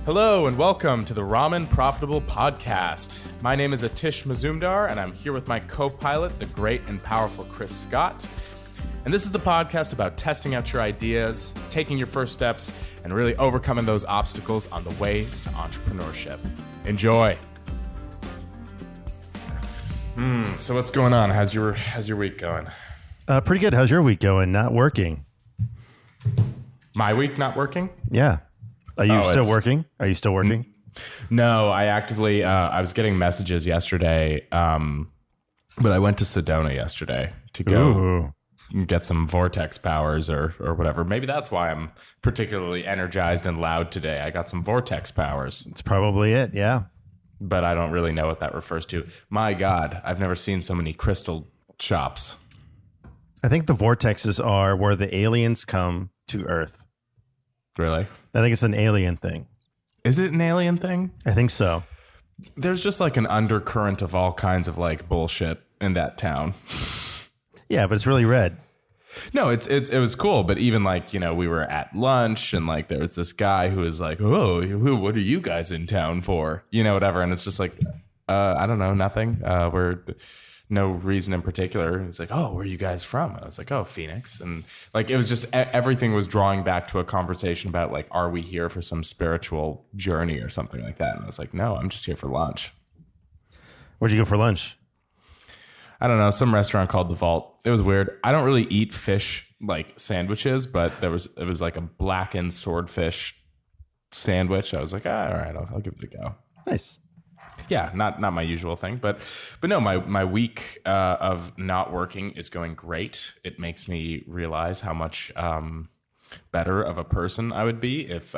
Hello and welcome to the Ramen Profitable Podcast. My name is Atish Mazumdar and I'm here with my co-pilot, the great and powerful Chris Scott. And this is the podcast about testing out your ideas, taking your first steps, and really overcoming those obstacles on the way to entrepreneurship. Enjoy. So what's going on? How's your week going? Pretty good. How's your week going? Not working. My week not working? Yeah. Are you still working? Are you still working? No, I actively, I was getting messages yesterday, but I went to Sedona yesterday to go get some vortex powers or whatever. Maybe that's why I'm particularly energized and loud today. I got some vortex powers. It's probably it, yeah. But I don't really know what that refers to. My God, I've never seen so many crystal shops. I think the vortexes are where the aliens come to Earth. Really? I think it's an alien thing. Is it an alien thing? I think so. There's just like an undercurrent of all kinds of like bullshit in that town. Yeah, but it's really red. No, it was cool, but even like, you know, we were at lunch and like there was this guy who was like, "Oh, what are you guys in town for?" You know, whatever, and it's just like, I don't know, nothing. We're no reason in particular. He's like, "Oh, where are you guys from?" And I was like, "Oh, Phoenix." And like it was just everything was drawing back to a conversation about like, are we here for some spiritual journey or something like that? And I was like, "No, I'm just here for lunch." Where'd you go for lunch? I don't know, some restaurant called The Vault. It was weird. I don't really eat fish like sandwiches, but it was like a blackened swordfish sandwich. I was like, all right, I'll give it a go. Nice. Yeah, not my usual thing, but no, my week of not working is going great. It makes me realize how much better of a person I would be if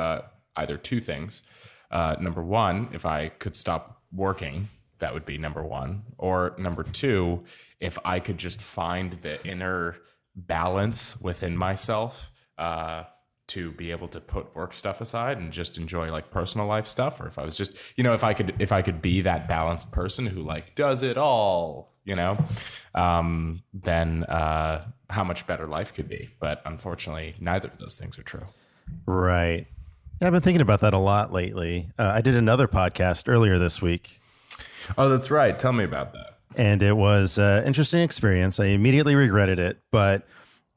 either two things. Number one, if I could stop working. That would be number one. Or number two, if I could just find the inner balance within myself to be able to put work stuff aside and just enjoy like personal life stuff. Or if I was just, you know, if I could be that balanced person who like does it all, you know, then how much better life could be. But unfortunately, neither of those things are true. Right. Yeah, I've been thinking about that a lot lately. I did another podcast earlier this week. Oh, that's right. Tell me about that. And it was an interesting experience. I immediately regretted it, but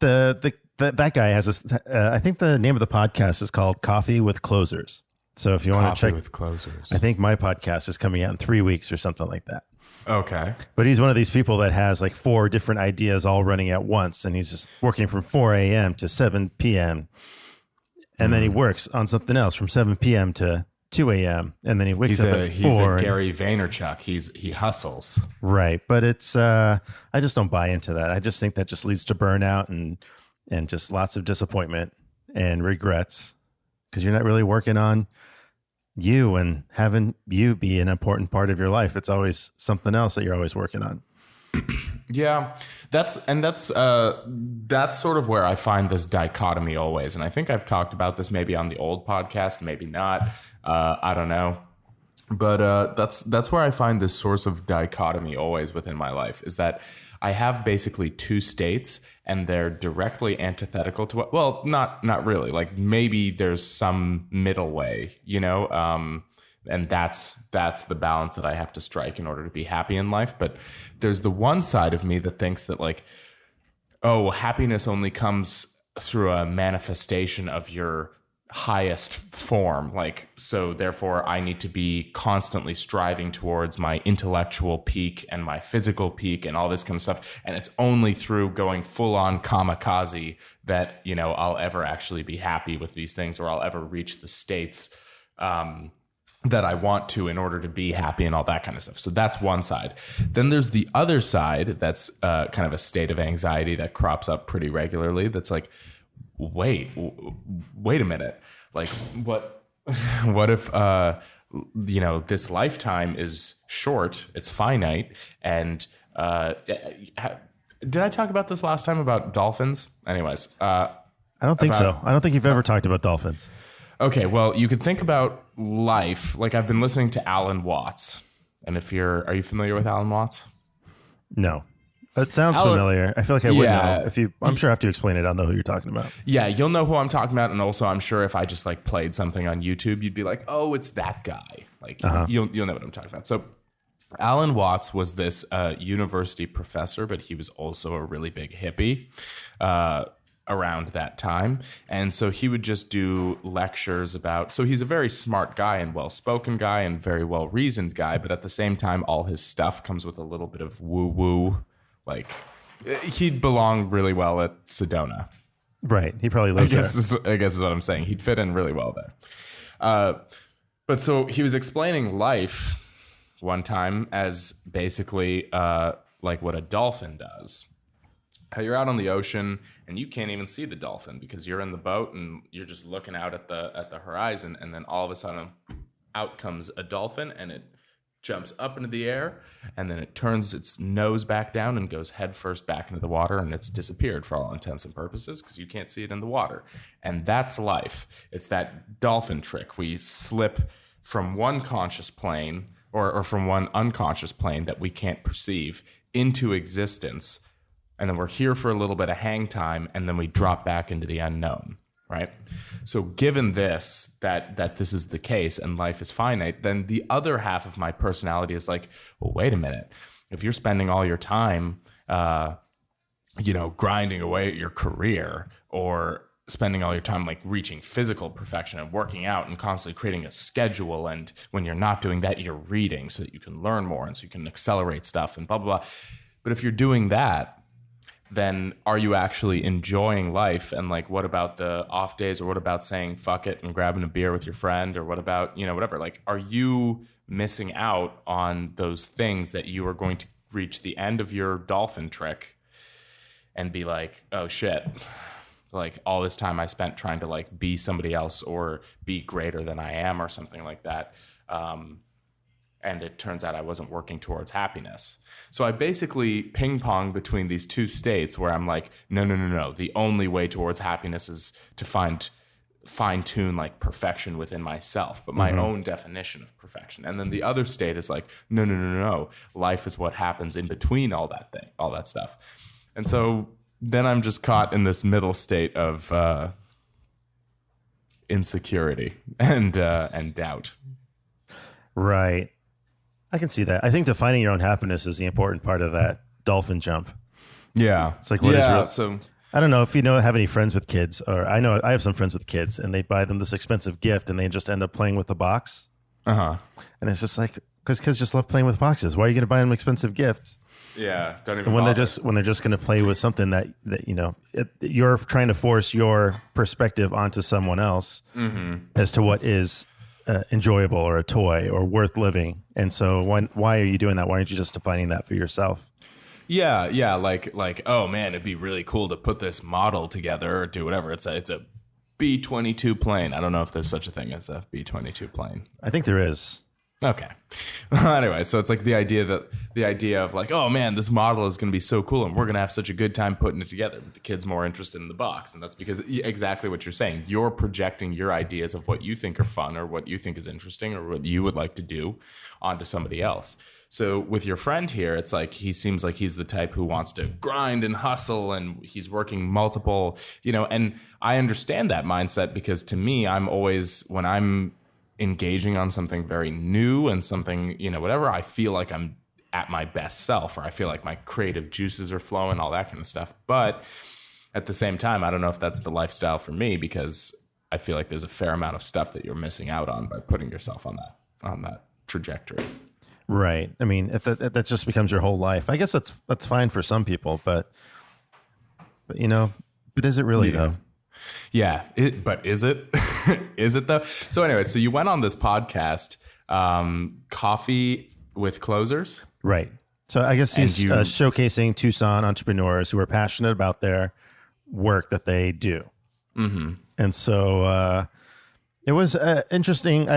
that guy has I think the name of the podcast is called Coffee with Closers. So if you want to check, Coffee with Closers. I think my podcast is coming out in 3 weeks or something like that. Okay. But he's one of these people that has like 4 different ideas all running at once, and he's just working from 4 a.m. to 7 p.m. And then he works on something else from 7 p.m. to 2 a.m. and then he wakes up at 4. He's a Gary Vaynerchuk. He hustles. Right. But it's I just don't buy into that. I just think that just leads to burnout and just lots of disappointment and regrets because you're not really working on you and having you be an important part of your life. It's always something else that you're always working on. Yeah, that's sort of where I find this dichotomy always. And I think I've talked about this maybe on the old podcast, maybe not. I don't know. But that's where I find this source of dichotomy always within my life is that I have basically 2 states and they're directly antithetical to what, well, not really. Like maybe there's some middle way, you know, and that's the balance that I have to strike in order to be happy in life. But there's the one side of me that thinks that like, oh, happiness only comes through a manifestation of your highest form. Like, so therefore I need to be constantly striving towards my intellectual peak and my physical peak and all this kind of stuff. And it's only through going full on kamikaze that, you know, I'll ever actually be happy with these things or I'll ever reach the states, that I want to in order to be happy and all that kind of stuff. So that's one side. Then there's the other side that's kind of a state of anxiety that crops up pretty regularly. That's like, wait a minute. Like what if, you know, this lifetime is short, it's finite. And did I talk about this last time about dolphins? Anyways. I don't think so. I don't think you've ever talked about dolphins. Okay, well, you could think about life. Like I've been listening to Alan Watts. And are you familiar with Alan Watts? No. It sounds Alan, familiar. I feel like I would know yeah, if you. I'm sure after you explain it, I'll know who you're talking about. yeah, you'll know who I'm talking about, and also I'm sure if I just like played something on YouTube, you'd be like, oh, it's that guy. Like you'll know what I'm talking about. So Alan Watts was this university professor, but he was also a really big hippie around that time. And so he would just do lectures about. So he's a very smart guy and well-spoken guy and very well-reasoned guy, but at the same time, all his stuff comes with a little bit of woo-woo. Like he'd belong really well at Sedona. Right. He probably lives I guess is what I'm saying. He'd fit in really well there. But so he was explaining life one time as basically like what a dolphin does. How you're out on the ocean and you can't even see the dolphin because you're in the boat and you're just looking out at the horizon, and then all of a sudden out comes a dolphin and it jumps up into the air, and then it turns its nose back down and goes headfirst back into the water, and it's disappeared for all intents and purposes because you can't see it in the water. And that's life. It's that dolphin trick. We slip from one conscious plane or from one unconscious plane that we can't perceive into existence, and then we're here for a little bit of hang time, and then we drop back into the unknown. Right. So given this, that this is the case and life is finite, then the other half of my personality is like, well, wait a minute. If you're spending all your time, grinding away at your career, or spending all your time like reaching physical perfection and working out and constantly creating a schedule, and when you're not doing that, you're reading so that you can learn more and so you can accelerate stuff and blah, blah, blah. But if you're doing that, then are you actually enjoying life? And like, what about the off days, or what about saying fuck it and grabbing a beer with your friend, or what about, whatever? Like, are you missing out on those things that you are going to reach the end of your dolphin trick and be like, oh shit, like all this time I spent trying to like be somebody else or be greater than I am or something like that. And it turns out I wasn't working towards happiness. So I basically ping pong between these two states where I'm like, no. The only way towards happiness is to fine tune like perfection within myself, but my own definition of perfection. And then the other state is like, no. Life is what happens in between all that stuff. And so then I'm just caught in this middle state of insecurity and doubt. Right. I can see that. I think defining your own happiness is the important part of that dolphin jump. Yeah. It's like, what is real? So I don't know if you have any friends with kids, or I know I have some friends with kids, and they buy them this expensive gift and they just end up playing with the box. And it's just like, because kids just love playing with boxes. Why are you going to buy them an expensive gift? Yeah. Don't even And when bother. they're just going to play with something that you're trying to force your perspective onto someone else as to what is enjoyable or a toy or worth living. And so why are you doing that? Why aren't you just defining that for yourself? Yeah. Like, oh man, it'd be really cool to put this model together or do whatever. It's a B-22 plane. I don't know if there's such a thing as a B-22 plane. I think there is. Okay. Anyway, so it's like the idea of like, oh man, this model is going to be so cool and we're going to have such a good time putting it together. But the kid's more interested in the box. And that's because exactly what you're saying. You're projecting your ideas of what you think are fun or what you think is interesting or what you would like to do onto somebody else. So with your friend here, it's like he seems like he's the type who wants to grind and hustle, and he's working multiple, and I understand that mindset because to me, I'm always, when I'm engaging on something very new and something, whatever, I feel like I'm at my best self, or I feel like my creative juices are flowing, all that kind of stuff. But at the same time, I don't know if that's the lifestyle for me, because I feel like there's a fair amount of stuff that you're missing out on by putting yourself on that trajectory. Right. I mean, if that just becomes your whole life, I guess that's fine for some people, but is it really though? Yeah, but is it? Is it though? So anyway, so you went on this podcast, Coffee with Closers. Right. So I guess he's showcasing Tucson entrepreneurs who are passionate about their work that they do. Mm-hmm. And so it was interesting.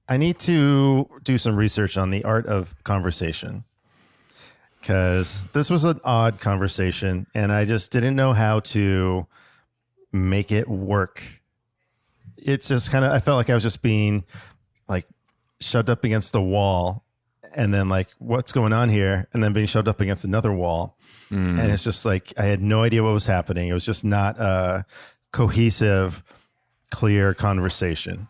I need to do some research on the art of conversation, because this was an odd conversation and I just didn't know how to make it work. It's just I felt like I was just being like shoved up against the wall, and then like, what's going on here? And then being shoved up against another wall. And it's just like, I had no idea what was happening. It was just not a cohesive, clear conversation.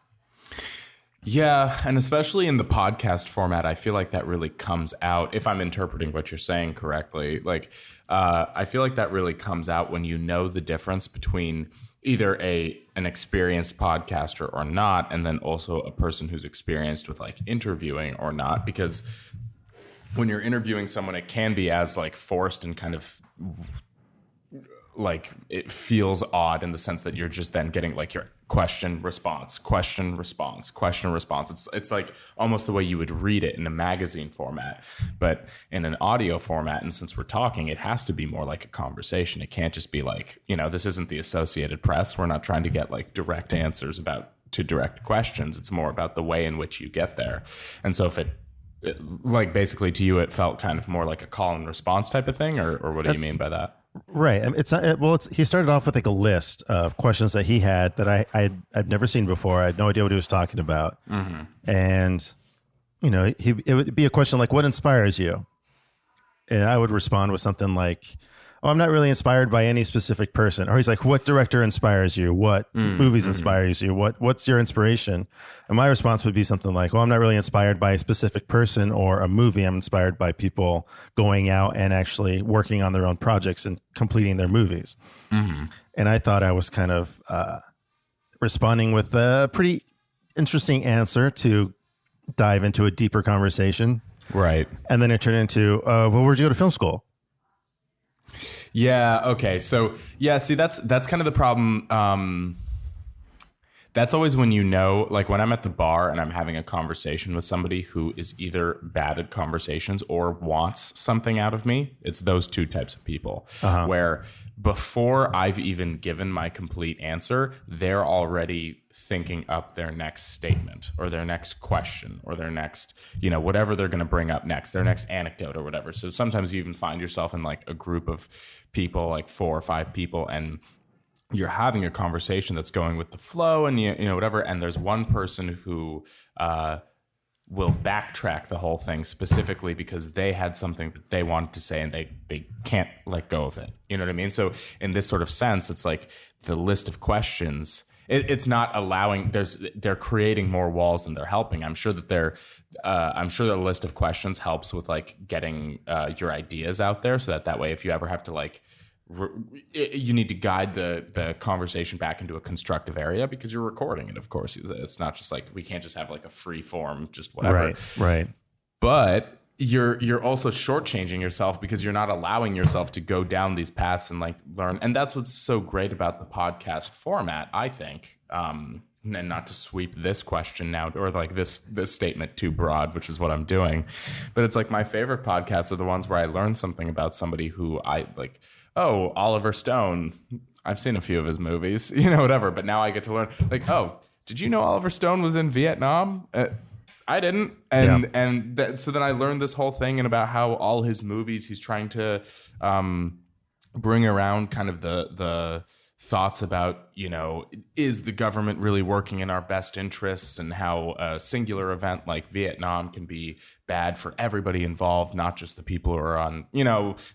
Yeah, and especially in the podcast format, I feel like that really comes out, if I'm interpreting what you're saying correctly. Like, I feel like that really comes out when you know the difference between either an experienced podcaster or not, and then also a person who's experienced with like interviewing or not. Because when you're interviewing someone, it can be as like forced and kind of like it feels odd in the sense that you're just then getting like your question response. It's like almost the way you would read it in a magazine format, but in an audio format. And since we're talking, it has to be more like a conversation. It can't just be like, this isn't the Associated Press. We're not trying to get like direct answers to direct questions. It's more about the way in which you get there. And so if it like basically to you, it felt kind of more like a call and response type of thing, or what do you mean by that? Right. He started off with like a list of questions that he had that I've never seen before. I had no idea what he was talking about. Mm-hmm. And, it would be a question like, what inspires you? And I would respond with something like, oh, I'm not really inspired by any specific person. Or he's like, what director inspires you? What movies inspires you? What's your inspiration? And my response would be something like, well, I'm not really inspired by a specific person or a movie. I'm inspired by people going out and actually working on their own projects and completing their movies. Mm-hmm. And I thought I was kind of responding with a pretty interesting answer to dive into a deeper conversation. Right. And then it turned into, well, where'd you go to film school? Yeah. Okay. So yeah. See, that's kind of the problem. That's always when like when I'm at the bar and I'm having a conversation with somebody who is either bad at conversations or wants something out of me. It's those two types of people where before I've even given my complete answer, they're already thinking up their next statement or their next question or their next, whatever they're going to bring up next, their next anecdote or whatever. So sometimes you even find yourself in like a group of people, like 4 or 5 people, and you're having a conversation that's going with the flow and whatever. And there's one person who will backtrack the whole thing specifically because they had something that they wanted to say and they can't let go of it. You know what I mean? So in this sort of sense, it's like the list of questions, it's not allowing, they're creating more walls than they're helping. I'm sure that the list of questions helps with like getting your ideas out there so that way, if you ever have to like, you need to guide the conversation back into a constructive area because you're recording it. Of course, it's not just like we can't just have like a free form, just whatever. Right. But you're also shortchanging yourself because you're not allowing yourself to go down these paths and like learn. And that's what's so great about the podcast format, I think. And not to sweep this question now or like this statement too broad, which is what I'm doing. But it's like my favorite podcasts are the ones where I learn something about somebody who I like. Oh, Oliver Stone. I've seen a few of his movies, whatever. But now I get to learn, like, oh, did you know Oliver Stone was in Vietnam? I didn't. So then I learned this whole thing and about how all his movies, he's trying to bring around kind of the thoughts about, is the government really working in our best interests, and how a singular event like Vietnam can be bad for everybody involved, not just the people who are on,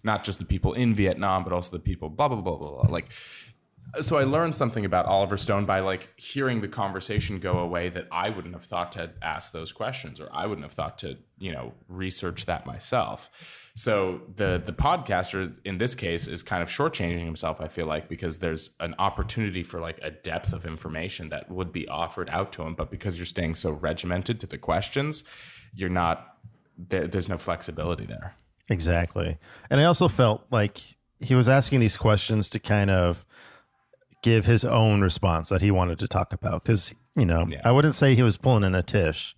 not just the people in Vietnam, but also the people, blah, blah, blah, blah, blah. Like, so I learned something about Oliver Stone by like hearing the conversation go a way that I wouldn't have thought to ask those questions, or I wouldn't have thought to, research that myself. So the podcaster in this case is kind of shortchanging himself, I feel like, because there's an opportunity for like a depth of information that would be offered out to him. But because you're staying so regimented to the questions, you're not, there's no flexibility there. Exactly. And I also felt like he was asking these questions to kind of give his own response that he wanted to talk about. Because, I wouldn't say he was pulling an Atish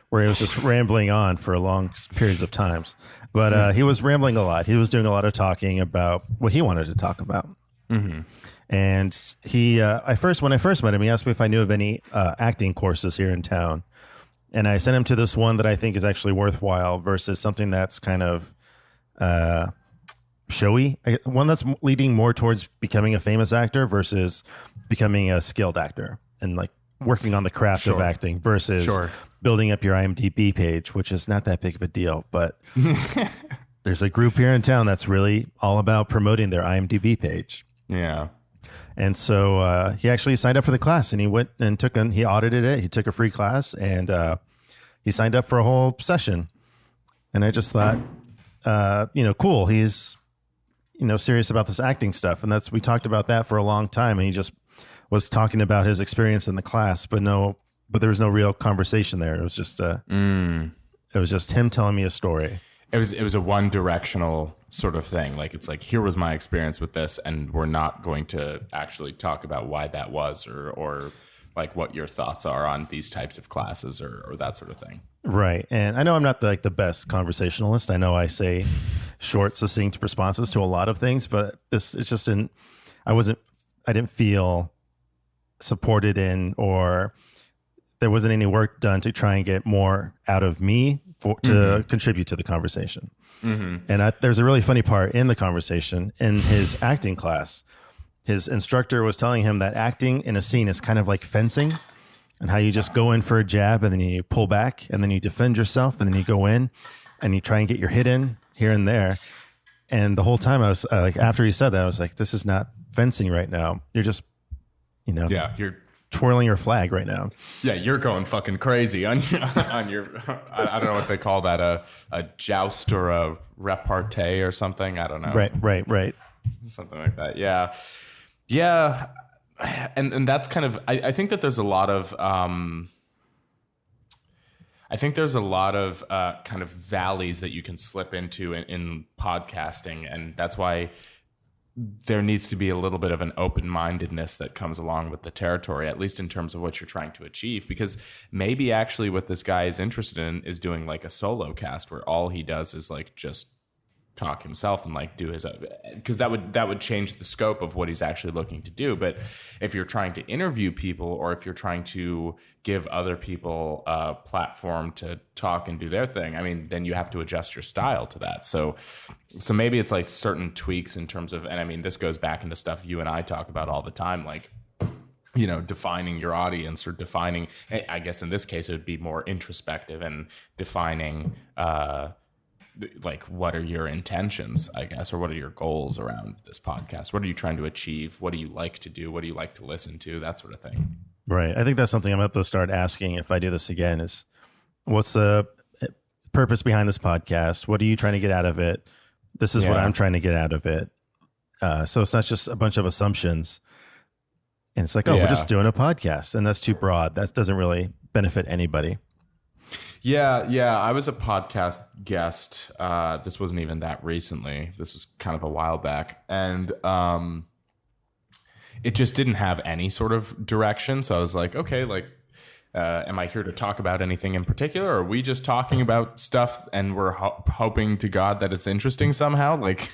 where he was just rambling on for long periods of times. But he was rambling a lot. He was doing a lot of talking about what he wanted to talk about. Mm-hmm. And he, when I first met him, he asked me if I knew of any acting courses here in town. And I sent him to this one that I think is actually worthwhile versus something that's kind of showy. One that's leading more towards becoming a famous actor versus becoming a skilled actor and like working on the craft of acting versus building up your IMDb page, which is not that big of a deal, but there's a group here in town that's really all about promoting their IMDb page. Yeah. And so he actually signed up for the class, and he went and he audited it. He took a free class, and he signed up for a whole session. And I just thought, cool. He's, serious about this acting stuff. And we talked about that for a long time. And he just was talking about his experience in the class, but there was no real conversation there. It was just, it was just him telling me a story. It was a one directional sort of thing. Like, it's like, here was my experience with this, and we're not going to actually talk about why that was, or like what your thoughts are on these types of classes, or that sort of thing. Right. And I know I'm not the best conversationalist. I know I say short, succinct responses to a lot of things, but it's just I didn't feel supported in, or there wasn't any work done to try and get more out of me to contribute to the conversation. Mm-hmm. And there's a really funny part in the conversation in his acting class. His instructor was telling him that acting in a scene is kind of like fencing, and how you just go in for a jab, and then you pull back, and then you defend yourself, and then you go in and you try and get your hit in here and there. And the whole time I was after he said that, I was like, this is not fencing right now. You're just, you're twirling your flag right now. Yeah, you're going fucking crazy on your I don't know what they call that, a joust or a repartee or something. I don't know. Right. Something like that. Yeah. Yeah. And that's kind of, I think that there's a lot of kind of valleys that you can slip into in podcasting, and that's why there needs to be a little bit of an open-mindedness that comes along with the territory, at least in terms of what you're trying to achieve. Because maybe actually what this guy is interested in is doing like a solo cast where all he does is like just talk himself and like do his own, because that would change the scope of what he's actually looking to do. But if you're trying to interview people, or if you're trying to give other people a platform to talk and do their thing, I mean, then you have to adjust your style to that. So maybe it's like certain tweaks in terms of, and I mean, this goes back into stuff you and I talk about all the time, like, defining your audience, or defining, I guess in this case it would be more introspective, and defining like, what are your intentions, I guess, or what are your goals around this podcast? What are you trying to achieve? What do you like to do? What do you like to listen to? That sort of thing. Right. I think that's something I'm going to have to start asking if I do this again, is what's the purpose behind this podcast? What are you trying to get out of it? This is what I'm trying to get out of it. So it's not just a bunch of assumptions. And it's like, we're just doing a podcast, and that's too broad. That doesn't really benefit anybody. Yeah. I was a podcast guest. This wasn't even that recently. This was kind of a while back. And it just didn't have any sort of direction. So I was like, okay, like, am I here to talk about anything in particular? Or are we just talking about stuff and we're hoping to God that it's interesting somehow? Like,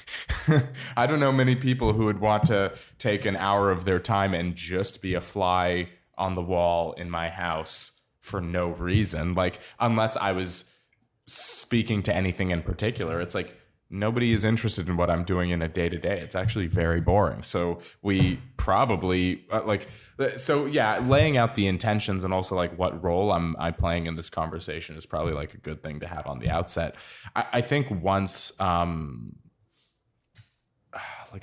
I don't know many people who would want to take an hour of their time and just be a fly on the wall in my house for no reason. Like, unless I was speaking to anything in particular, it's like nobody is interested in what I'm doing in a day-to-day. It's actually very boring. So we probably laying out the intentions, and also like what role I'm playing in this conversation is probably like a good thing to have on the outset. I think once, like,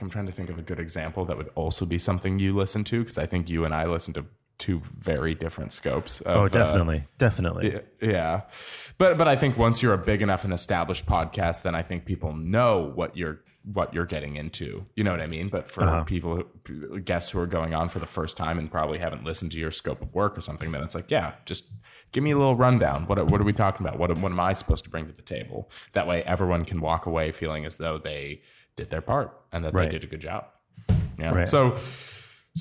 I'm trying to think of a good example that would also be something you listen to, because I think you and I listen to two very different scopes of, definitely. Yeah. But I think once you're a big enough and established podcast, then I think people know what you're getting into. You know what I mean? But for guests who are going on for the first time and probably haven't listened to your scope of work or something, then it's like, just give me a little rundown. What are we talking about? What am I supposed to bring to the table? That way everyone can walk away feeling as though they did their part and that they did a good job. Yeah. Right. So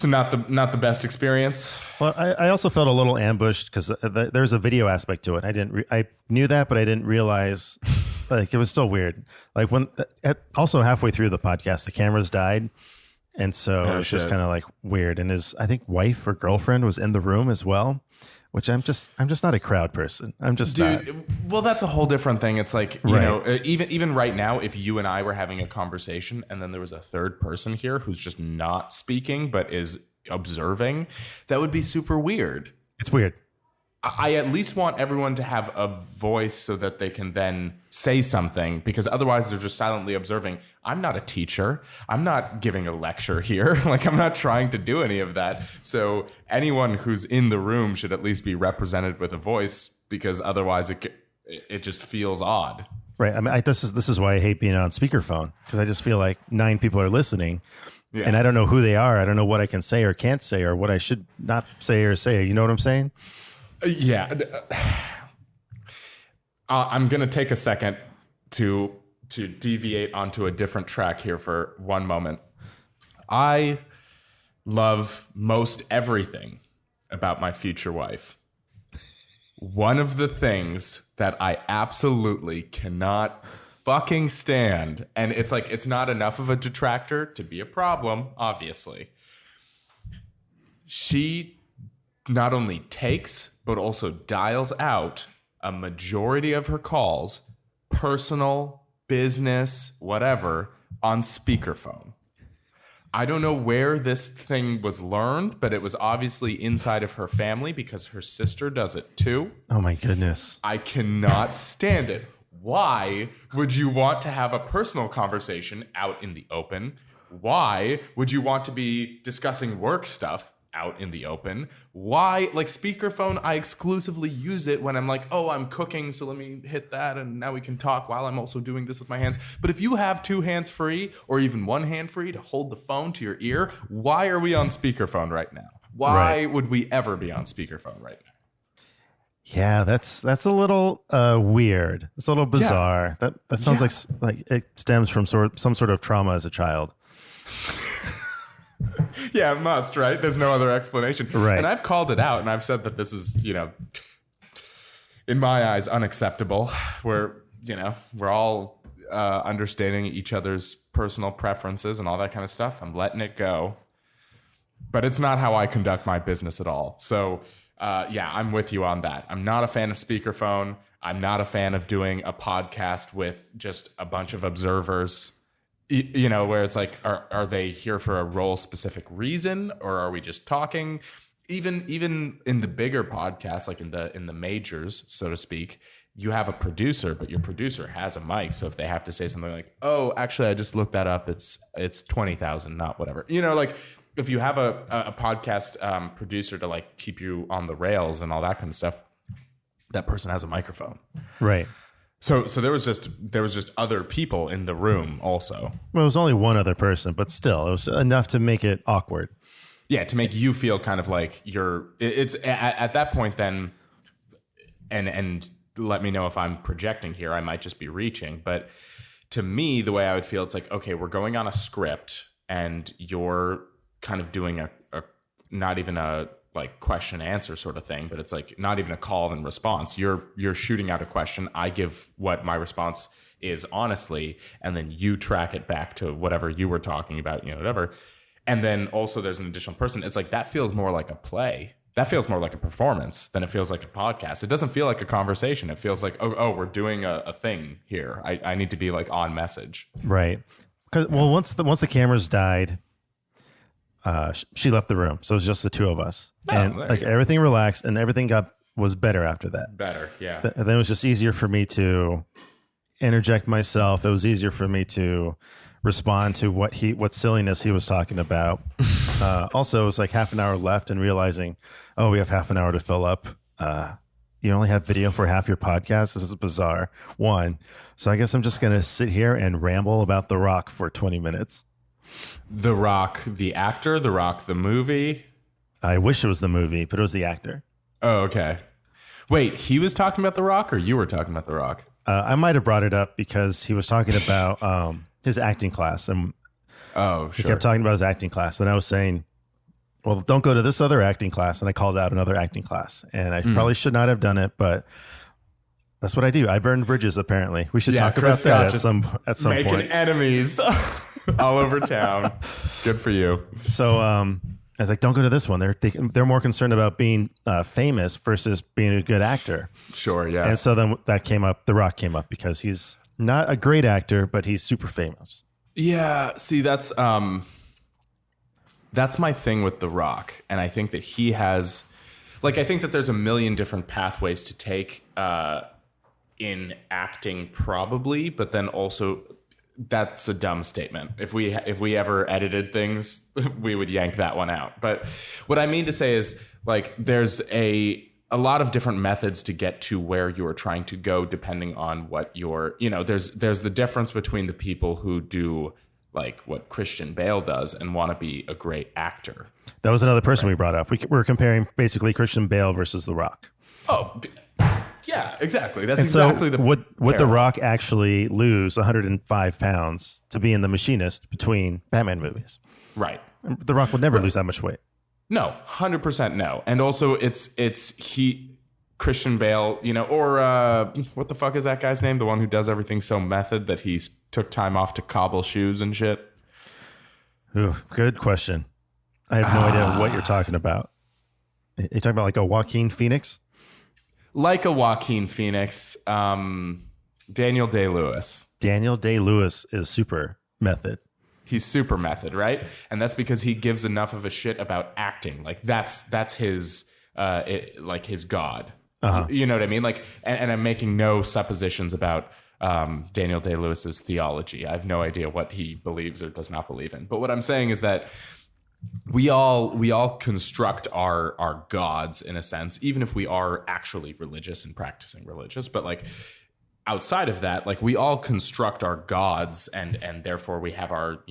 not the best experience. Well, I also felt a little ambushed because there's a video aspect to it. I knew that, but I didn't realize, like, it was still weird. Like, when also halfway through the podcast, the cameras died, and so it was just kind of like weird. And his, I think, wife or girlfriend was in the room as well, which I'm just not a crowd person. I'm just not. Well, that's a whole different thing. It's like, you know, even right now, if you and I were having a conversation and then there was a third person here who's just not speaking but is observing, that would be super weird. It's weird. I at least want everyone to have a voice so that they can then say something, because otherwise they're just silently observing. I'm not a teacher. I'm not giving a lecture here. Like, I'm not trying to do any of that. So anyone who's in the room should at least be represented with a voice, because otherwise it just feels odd. Right. I mean, this is why I hate being on speakerphone, because I just feel like 9 people are listening. Yeah. And I don't know who they are. I don't know what I can say or can't say, or what I should not say or say. You know what I'm saying? Yeah. I'm going to take a second to deviate onto a different track here for one moment. I love most everything about my future wife. One of the things that I absolutely cannot fucking stand, and it's like, it's not enough of a detractor to be a problem, obviously. She not only takes, but also dials out a majority of her calls, personal, business, whatever, on speakerphone. I don't know where this thing was learned, but it was obviously inside of her family, because her sister does it too. Oh my goodness. I cannot stand it. Why would you want to have a personal conversation out in the open? Why would you want to be discussing work stuff out in the open? Why? Like, speakerphone, I exclusively use it when I'm like, oh, I'm cooking, so let me hit that, and now we can talk while I'm also doing this with my hands. But if you have 2 hands free, or even 1 hand free to hold the phone to your ear, why are we on speakerphone right now? Why would we ever be on speakerphone right now? Yeah, that's a little weird. It's a little bizarre. Yeah. That sounds like it stems from some sort of trauma as a child. Yeah, it must, right? There's no other explanation. Right. And I've called it out, and I've said that this is, in my eyes, unacceptable. We're all understanding each other's personal preferences and all that kind of stuff. I'm letting it go. But it's not how I conduct my business at all. So, I'm with you on that. I'm not a fan of speakerphone. I'm not a fan of doing a podcast with just a bunch of observers. Where it's like, are they here for a role specific reason, or are we just talking? Even in the bigger podcasts, like in the majors, so to speak, you have a producer, but your producer has a mic. So if they have to say something like, "Oh, actually, I just looked that up. It's 20,000, not whatever." Like, if you have a podcast producer to like keep you on the rails and all that kind of stuff, that person has a microphone, right? So there was just other people in the room also. Well, it was only one other person, but still, it was enough to make it awkward. Yeah, to make you feel kind of like it's at that point then, and let me know if I'm projecting here. I might just be reaching, but to me, the way I would feel, it's like, okay, we're going on a script, and you're kind of doing a not even a like question answer sort of thing, but it's like not even a call and response. You're shooting out a question. I give what my response is honestly, and then you track it back to whatever you were talking about, whatever. And then also there's an additional person. It's like, that feels more like a play. That feels more like a performance than it feels like a podcast. It doesn't feel like a conversation. It feels like, oh, we're doing a thing here. I need to be like on message. Right. Well, once the cameras died, she left the room, so it was just the 2 of us, and like everything relaxed, and everything was better after that. Better, yeah. Then it was just easier for me to interject myself. It was easier for me to respond to what silliness he was talking about. Also, it was like half an hour left, and realizing, oh, we have half an hour to fill up. You only have video for half your podcast. This is bizarre. So I guess I'm just gonna sit here and ramble about The Rock for 20 minutes. The Rock, the actor, The Rock, the movie. I wish it was the movie, but it was the actor. Oh, okay. Wait, he was talking about The Rock, or you were talking about The Rock? I might have brought it up because he was talking about his acting class. And he kept talking about his acting class. And I was saying, well, don't go to this other acting class. And I called out another acting class. And I probably should not have done it, but that's what I do. I burn bridges, apparently. We should talk about that at some point. Making enemies all over town. Good for you. So I was like, don't go to this one. They're more concerned about being famous versus being a good actor. Sure, yeah. And so then that came up. The Rock came up because he's not a great actor, but he's super famous. Yeah, see, that's my thing with The Rock. And I think that he has, like, I think that there's a million different pathways to take in acting, probably, but then also that's a dumb statement. If we ever edited things, we would yank that one out. But what I mean to say is, like, there's a lot of different methods to get to where you're trying to go, depending on what you're, there's the difference between the people who do like what Christian Bale does and want to be a great actor. That was another person we brought up. We're comparing basically Christian Bale versus The Rock. Oh, yeah, exactly. That's And exactly so the would The Rock actually lose 105 pounds to be in The Machinist between Batman movies? Right. The Rock would never lose that much weight. No, 100% no. And also Christian Bale, or what the fuck is that guy's name? The one who does everything so method that he took time off to cobble shoes and shit. Ooh, good question. I have no idea what you're talking about. You're talking about like a Joaquin Phoenix? Like a Joaquin Phoenix, Daniel Day-Lewis. Daniel Day-Lewis is super method. He's super method, right? And that's because he gives enough of a shit about acting. Like that's his like his god. Uh-huh. You know what I mean? Like, and I'm making no suppositions about Daniel Day-Lewis's theology. I have no idea what he believes or does not believe in. But what I'm saying is that we all construct our gods in a sense, even if we are actually religious and practicing religious. But like outside of that, like we all construct our gods, and therefore we have our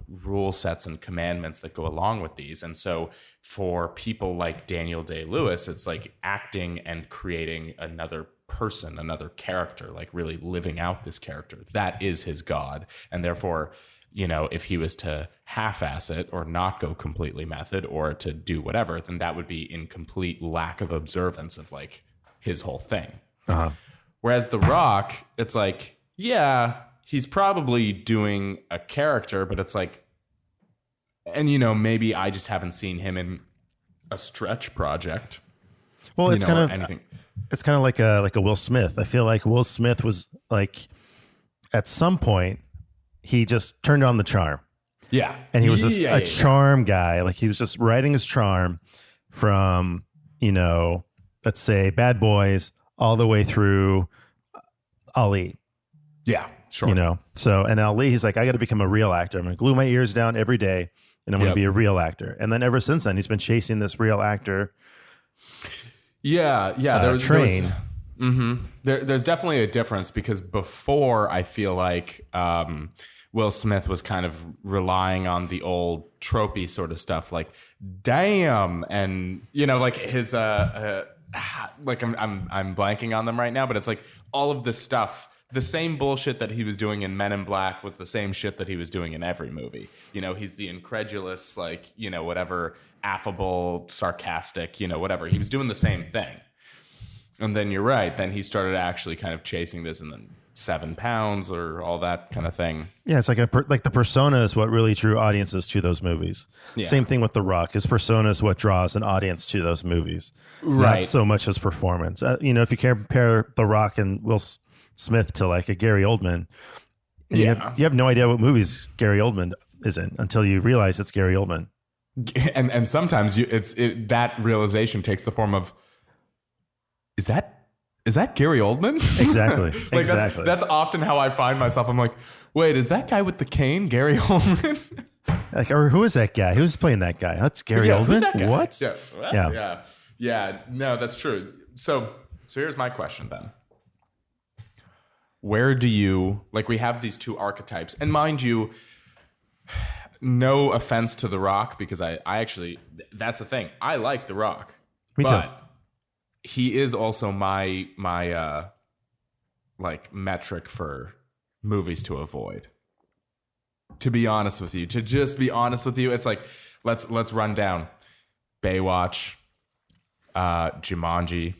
rule sets and commandments that go along with these. And so for people like Daniel Day-Lewis, it's like acting and creating another person, another character, like really living out this character. That is his god, and therefore, if he was to half-ass it or not go completely method or to do whatever, then that would be in complete lack of observance of like his whole thing. Uh-huh. Whereas The Rock, it's like, yeah, he's probably doing a character, but it's like, and maybe I just haven't seen him in a stretch project. Well, it's kind of anything. It's kind of like a Will Smith. I feel like Will Smith was like, at some point, he just turned on the charm. Yeah. And he was just a charm guy. Like he was just riding his charm from, let's say Bad Boys all the way through Ali. Yeah, sure. So, and Ali, he's like, I got to become a real actor. I'm going to glue my ears down every day and I'm going to be a real actor. And then ever since then, he's been chasing this real actor. Yeah. Train. There's definitely a difference because before I feel like Will Smith was kind of relying on the old tropey sort of stuff, like damn, and like his like I'm blanking on them right now, but it's like all of this stuff. The same bullshit that he was doing in Men in Black was the same shit that he was doing in every movie. He's the incredulous, like, whatever, affable, sarcastic, whatever. He was doing the same thing. And then you're right. Then he started actually kind of chasing this, and then 7 pounds or all that kind of thing. Yeah, it's like the persona is what really drew audiences to those movies. Yeah. Same thing with The Rock. His persona is what draws an audience to those movies. Right. Not so much his performance. You if you compare The Rock and Will Smith to like a Gary Oldman, you have no idea what movies Gary Oldman is in until you realize it's Gary Oldman. And sometimes that realization takes the form of, is that Gary Oldman? Exactly. Like exactly. That's often how I find myself. I'm like, wait, is that guy with the cane Gary Oldman? Like, or who is that guy? Who's playing that guy? That's Gary Oldman. Who's that guy? What? Yeah. No, that's true. So here's my question then. Where do you, like, we have these two archetypes, and mind you, no offense to The Rock, because I actually, that's the thing. I like The Rock. Me too. He is also my like metric for movies to avoid. To be honest with you, it's like let's run down Baywatch, Jumanji,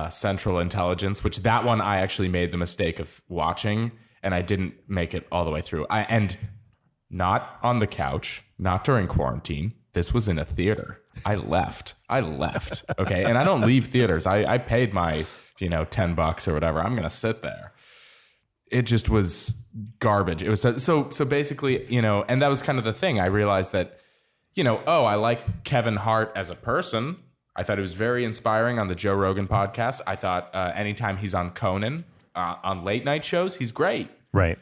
Central Intelligence, which that one I actually made the mistake of watching and I didn't make it all the way through. And not on the couch, not during quarantine. This was in a theater. I left. Okay. And I don't leave theaters. I paid my, $10 or whatever. I'm going to sit there. It just was garbage. It was so basically, and that was kind of the thing. I realized that, I like Kevin Hart as a person. I thought he was very inspiring on the Joe Rogan podcast. I thought anytime he's on Conan, on late night shows, he's great. Right.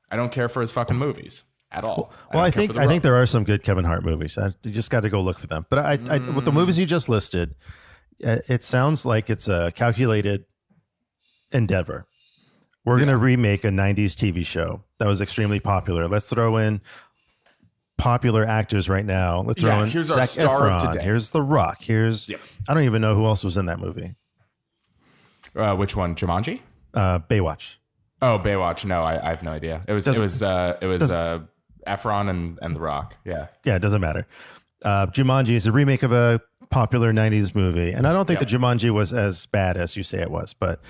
I don't care for his fucking movies at all. Well, I think there are some good Kevin Hart movies. You just got to go look for them. But I with the movies you just listed, it sounds like it's a calculated endeavor. We're going to remake a 90s TV show that was extremely popular. Let's throw in popular actors right now. Let's throw in here's Zac our star Efron. of today. Here's The Rock. I don't even know who else was in that movie. Which one? Jumanji? Baywatch. Oh, Baywatch. No, I have no idea. It was Efron and The Rock. Yeah. Yeah, it doesn't matter. Jumanji is a remake of a popular 90s movie. And I don't think the Jumanji was as bad as you say it was, but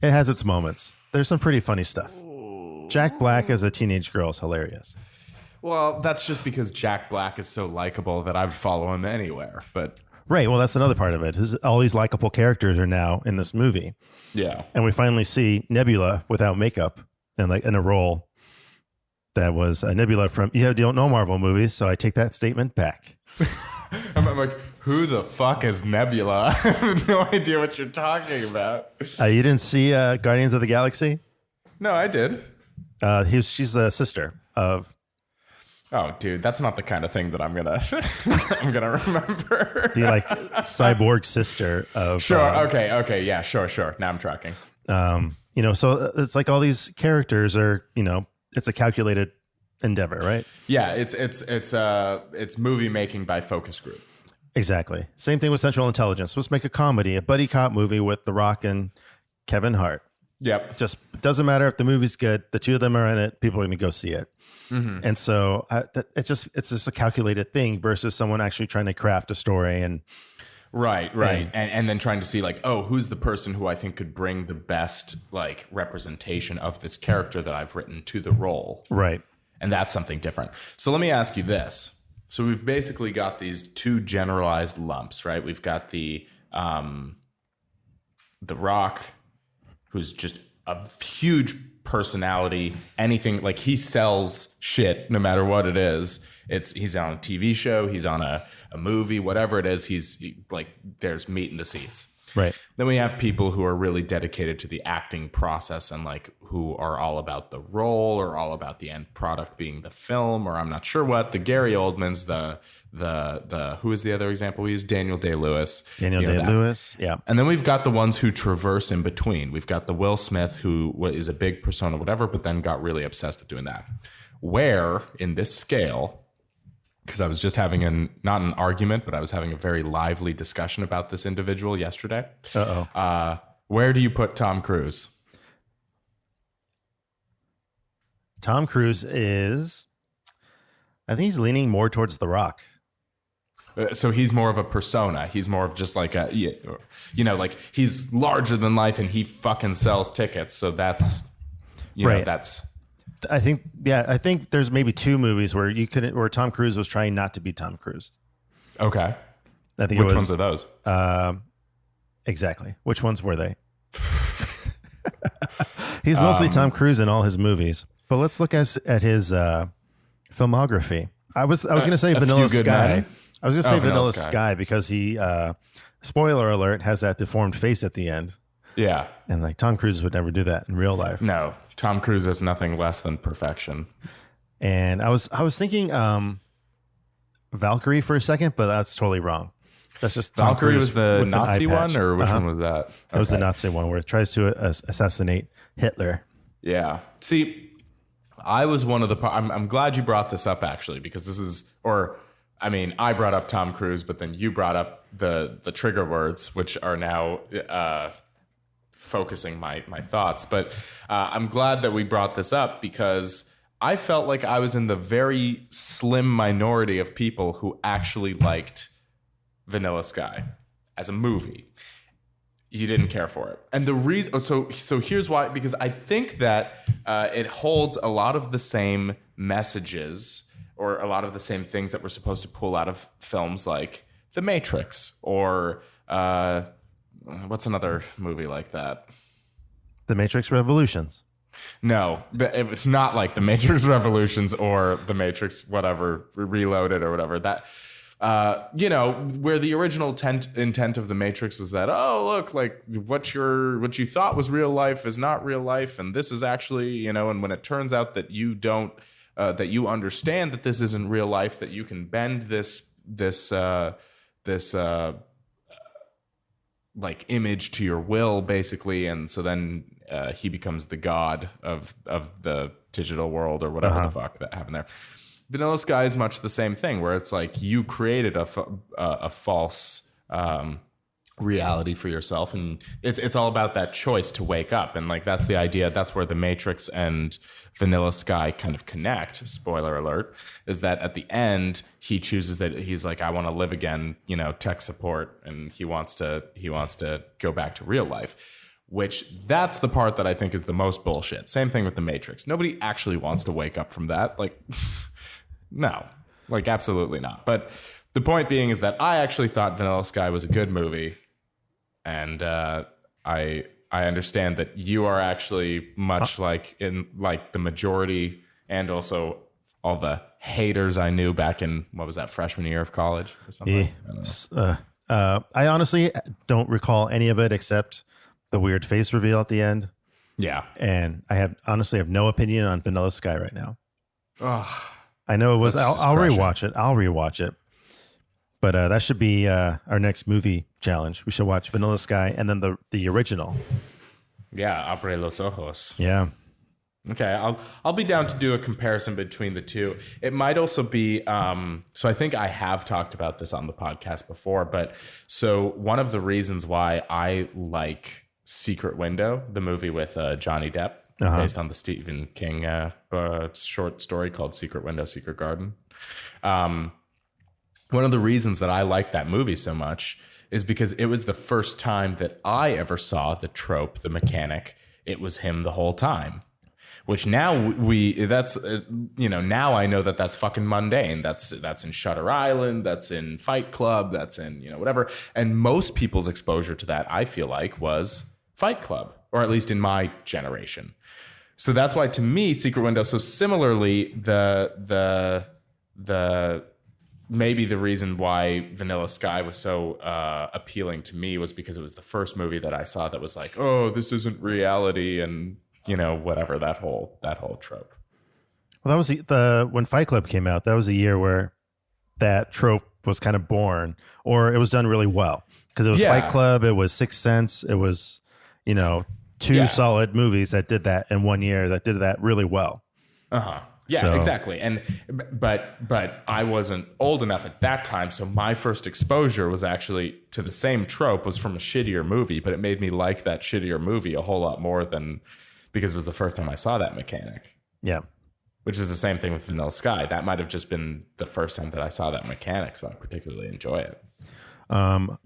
it has its moments. There's some pretty funny stuff. Jack Black as a teenage girl is hilarious. Well, that's just because Jack Black is so likable that I would follow him anywhere. But right. Well, that's another part of it. All these likable characters are now in this movie. Yeah. And we finally see Nebula without makeup and like in a role that was Nebula from, you don't know Marvel movies, so I take that statement back. I'm like, who the fuck is Nebula? I have no idea what you're talking about. You didn't see Guardians of the Galaxy? No, I did. She's the sister of. Oh, dude, that's not the kind of thing that I'm gonna remember. The like cyborg sister of. Sure. Okay. Yeah. Sure. Now I'm tracking. So it's like all these characters are, it's a calculated endeavor, right? Yeah. It's movie making by focus group. Exactly. Same thing with Central Intelligence. Let's make a comedy, a buddy cop movie with The Rock and Kevin Hart. Yep. Just doesn't matter if the movie's good. The two of them are in it. People are going to go see it. Mm-hmm. And so it's just a calculated thing versus someone actually trying to craft a story and right. And then trying to see like, oh, who's the person who I think could bring the best like representation of this character that I've written to the role. Right. And that's something different. So let me ask you this. So we've basically got these two generalized lumps, right? We've got the Rock, who's just a huge personality. Anything like he sells shit no matter what it is. He's on a TV show, he's on a movie, whatever it is. There's meat in the seats. Right. Then we have people who are really dedicated to the acting process and like who are all about the role or all about the end product being the film, or I'm not sure what. The Gary Oldmans, the who is the other example we use? Daniel Day-Lewis. Yeah. And then we've got the ones who traverse in between. We've got the Will Smith who is a big persona, whatever, but then got really obsessed with doing that. Where in this scale, because I was just having not an argument, but I was having a very lively discussion about this individual yesterday. Where do you put Tom Cruise? Tom Cruise is, I think he's leaning more towards The Rock. So he's more of a persona. He's more of just like like he's larger than life and he fucking sells tickets. So that's, right. That's. I think there's maybe two movies where where Tom Cruise was trying not to be Tom Cruise. Okay. I think Which ones are those? Exactly. Which ones were they? He's mostly Tom Cruise in all his movies, but let's look at his filmography. I was going to say Vanilla Sky. I was going to say Vanilla Sky because he, spoiler alert, has that deformed face at the end. Yeah. And like Tom Cruise would never do that in real life. No, Tom Cruise is nothing less than perfection. And I was thinking Valkyrie for a second, but that's totally wrong. That's just Tom Valkyrie Cruise was the Nazi one, or which one was that? Okay. That was the Nazi one where it tries to assassinate Hitler. Yeah. See, I was one of the. I'm glad you brought this up actually, because this is, I brought up Tom Cruise, but then you brought up the trigger words, which are now focusing my thoughts. But I'm glad that we brought this up because I felt like I was in the very slim minority of people who actually liked Vanilla Sky as a movie. You didn't care for it. And the reason, so here's why, because I think that it holds a lot of the same messages or a lot of the same things that we're supposed to pull out of films like The Matrix or what's another movie like that? The Matrix Revolutions. No, not like The Matrix Revolutions or The Matrix whatever, Reloaded or whatever. That where the original intent of the Matrix was that, oh, look, like what you thought was real life is not real life, and this is actually, and when it turns out that you don't, that you understand that this isn't real life, that you can bend this like image to your will, basically, and so then he becomes the god of the digital world or whatever the fuck that happened there. Vanilla Sky is much the same thing, where it's like you created a false reality for yourself, and it's all about that choice to wake up, and like that's the idea. That's where the Matrix and Vanilla Sky kind of connect. Spoiler alert: is that at the end he chooses that he's like, I want to live again, tech support, and he wants to go back to real life. Which that's the part that I think is the most bullshit. Same thing with the Matrix. Nobody actually wants to wake up from that. Like. No, like absolutely not. But the point being is that I actually thought Vanilla Sky was a good movie, and I understand that you are actually much like the majority, and also all the haters I knew back in what was that, freshman year of college or something. I honestly don't recall any of it except the weird face reveal at the end. Yeah, and I honestly have no opinion on Vanilla Sky right now. Oh. I know it was. I'll rewatch it. I'll rewatch it. But that should be our next movie challenge. We should watch Vanilla Sky and then the original. Yeah, Abre los ojos. Yeah. Okay, I'll be down to do a comparison between the two. It might also be. So I think I have talked about this on the podcast before. But so one of the reasons why I like Secret Window, the movie with Johnny Depp. Based on the Stephen King short story called Secret Window, Secret Garden. One of the reasons that I like that movie so much is because it was the first time that I ever saw the trope, the mechanic. It was him the whole time. Which now now I know that that's fucking mundane. That's in Shutter Island. That's in Fight Club. That's in, whatever. And most people's exposure to that, I feel like, was Fight Club, or at least in my generation. So that's why, to me, Secret Window. So similarly, the maybe the reason why Vanilla Sky was so appealing to me was because it was the first movie that I saw that was like, oh, this isn't reality, and whatever, that whole trope. Well, that was when Fight Club came out. That was a year where that trope was kind of born, or it was done really well, because it was Fight Club, it was Sixth Sense, it was two solid movies that did that in 1 year, that did that really well. Yeah, exactly. And but I wasn't old enough at that time, so my first exposure was actually to the same trope, was from a shittier movie, but it made me like that shittier movie a whole lot more than because it was the first time I saw that mechanic. Yeah. Which is the same thing with Vanilla Sky. That might have just been the first time that I saw that mechanic, so I particularly enjoy it.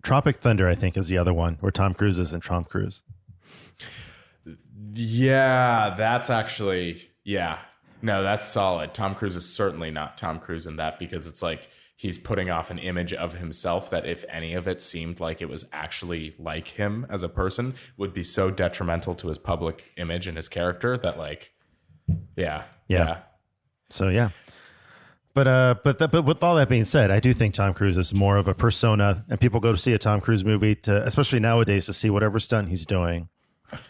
Tropic Thunder, I think, is the other one where Tom Cruise isn't Tom Cruise. Yeah, that's actually, no, that's solid. Tom Cruise is certainly not Tom Cruise in that, because it's like he's putting off an image of himself that, if any of it seemed like it was actually like him as a person, would be so detrimental to his public image and his character that, like, yeah. So yeah. But with all that being said, I do think Tom Cruise is more of a persona, and people go to see a Tom Cruise movie especially nowadays, to see whatever stunt he's doing.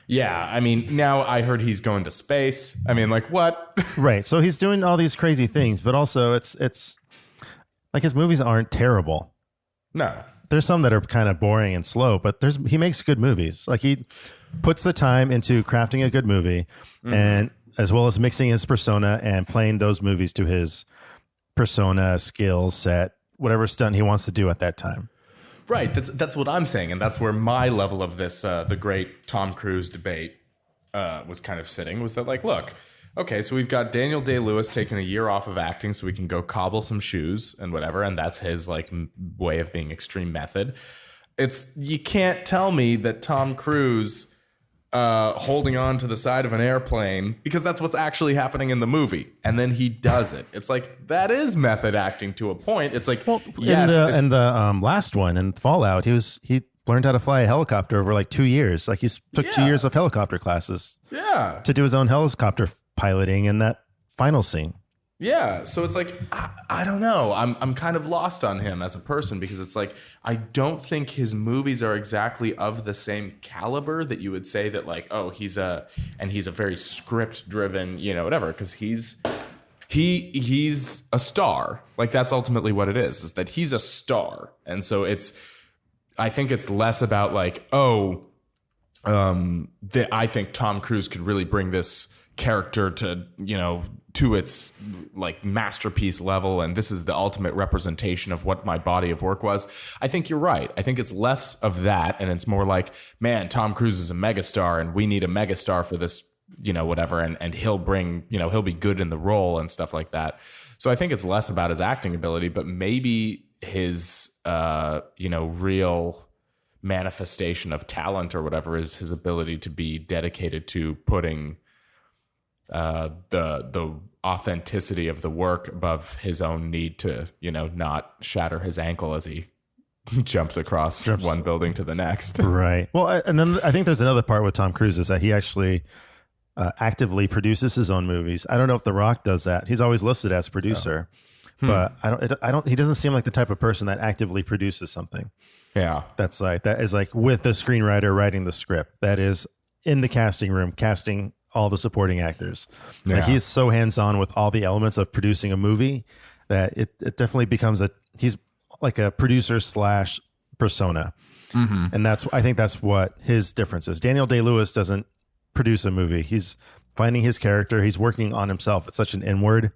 Yeah, I mean, now I heard he's going to space. I mean, like, what? Right. So he's doing all these crazy things, but also it's like his movies aren't terrible. No. There's some that are kind of boring and slow, but he makes good movies. Like, he puts the time into crafting a good movie, and as well as mixing his persona and playing those movies to his persona, skill set, whatever stunt he wants to do at that time. Right. That's what I'm saying. And that's where my level of this, the great Tom Cruise debate was kind of sitting, was that, like, look, okay, so we've got Daniel Day-Lewis taking a year off of acting so we can go cobble some shoes and whatever. And that's his, like, way of being extreme method. You can't tell me that Tom Cruise holding on to the side of an airplane, because that's what's actually happening in the movie, and then he does it. It's like, that is method acting to a point. It's like, well, yes, in the last one, in Fallout, he learned how to fly a helicopter over like 2 years. Like, he took 2 years of helicopter classes. Yeah. To do his own helicopter piloting in that final scene. Yeah, so it's like I don't know. I'm kind of lost on him as a person because it's like I don't think his movies are exactly of the same caliber that you would say that like oh he's a very script driven whatever because he's a star, like that's ultimately what it is that he's a star, and so I think it's less about like that I think Tom Cruise could really bring this character to to its like masterpiece level, and this is the ultimate representation of what my body of work was. I think you're right. I think it's less of that, and it's more like, man, Tom Cruise is a megastar, and we need a megastar for this, whatever, and he'll bring, he'll be good in the role and stuff like that. So I think it's less about his acting ability, but maybe his real manifestation of talent or whatever is his ability to be dedicated to putting the authenticity of the work above his own need to not shatter his ankle as he jumps across one building to the next. Right. Well, and then I think there's another part with Tom Cruise is that he actually actively produces his own movies. I don't know if The Rock does that. He's always listed as producer, but I don't. He doesn't seem like the type of person that actively produces something. Yeah. That is like with the screenwriter writing the script. That is in the casting room, casting all the supporting actors. Yeah. Like he is so hands-on with all the elements of producing a movie that it definitely becomes he's like a producer slash persona. Mm-hmm. And I think that's what his difference is. Daniel Day-Lewis doesn't produce a movie. He's finding his character. He's working on himself. It's such an inward,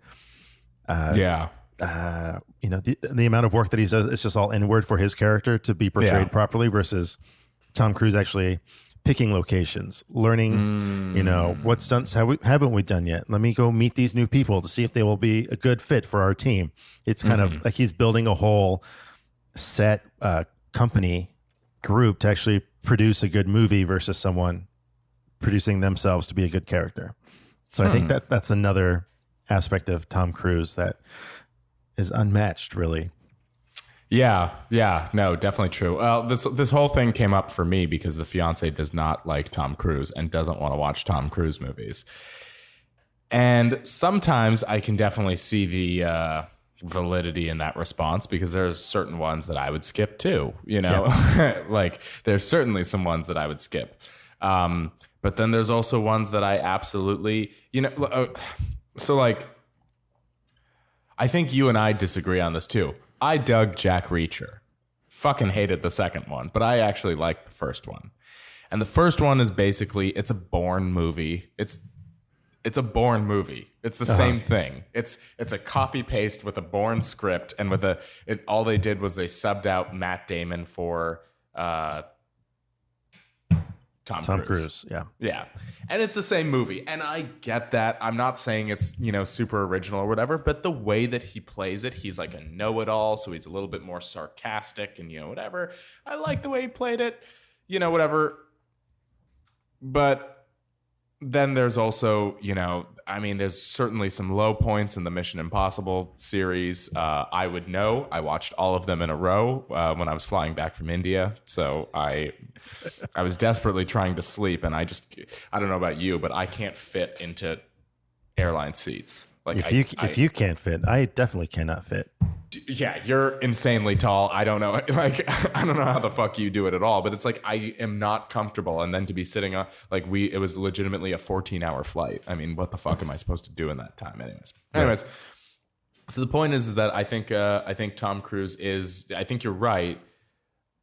the amount of work that he does, it's just all inward for his character to be portrayed properly versus Tom Cruise actually picking locations, learning, what stunts haven't we done yet? Let me go meet these new people to see if they will be a good fit for our team. It's kind of like he's building a whole set company group to actually produce a good movie versus someone producing themselves to be a good character. So I think that's another aspect of Tom Cruise that is unmatched, really. Yeah, no, definitely true. Well, this whole thing came up for me because the fiance does not like Tom Cruise and doesn't want to watch Tom Cruise movies. And sometimes I can definitely see the validity in that response because there's certain ones that I would skip too, like there's certainly some ones that I would skip. But then there's also ones that I absolutely, so like, I think you and I disagree on this too. I dug Jack Reacher. Fucking hated the second one, but I actually liked the first one. And the first one is basically, it's a Bourne movie. It's a Bourne movie. It's the same thing. It's a copy paste with a Bourne script, and with all they did was they subbed out Matt Damon for Tom Cruise. Yeah. And it's the same movie. And I get that. I'm not saying it's, super original or whatever, but the way that he plays it, he's like a know-it-all. So he's a little bit more sarcastic and, whatever. I like the way he played it, whatever. But then there's also, there's certainly some low points in the Mission Impossible series. I would know. I watched all of them in a row when I was flying back from India. So I was desperately trying to sleep, and I don't know about you, but I can't fit into airline seats. Like if you can't fit, I definitely cannot fit. Yeah, you're insanely tall. I don't know. Like, I don't know how the fuck you do it at all, but it's like, I am not comfortable. And then to be sitting on, it was legitimately a 14-hour flight. I mean, what the fuck am I supposed to do in that time? Anyways. So the point is that I think Tom Cruise I think you're right.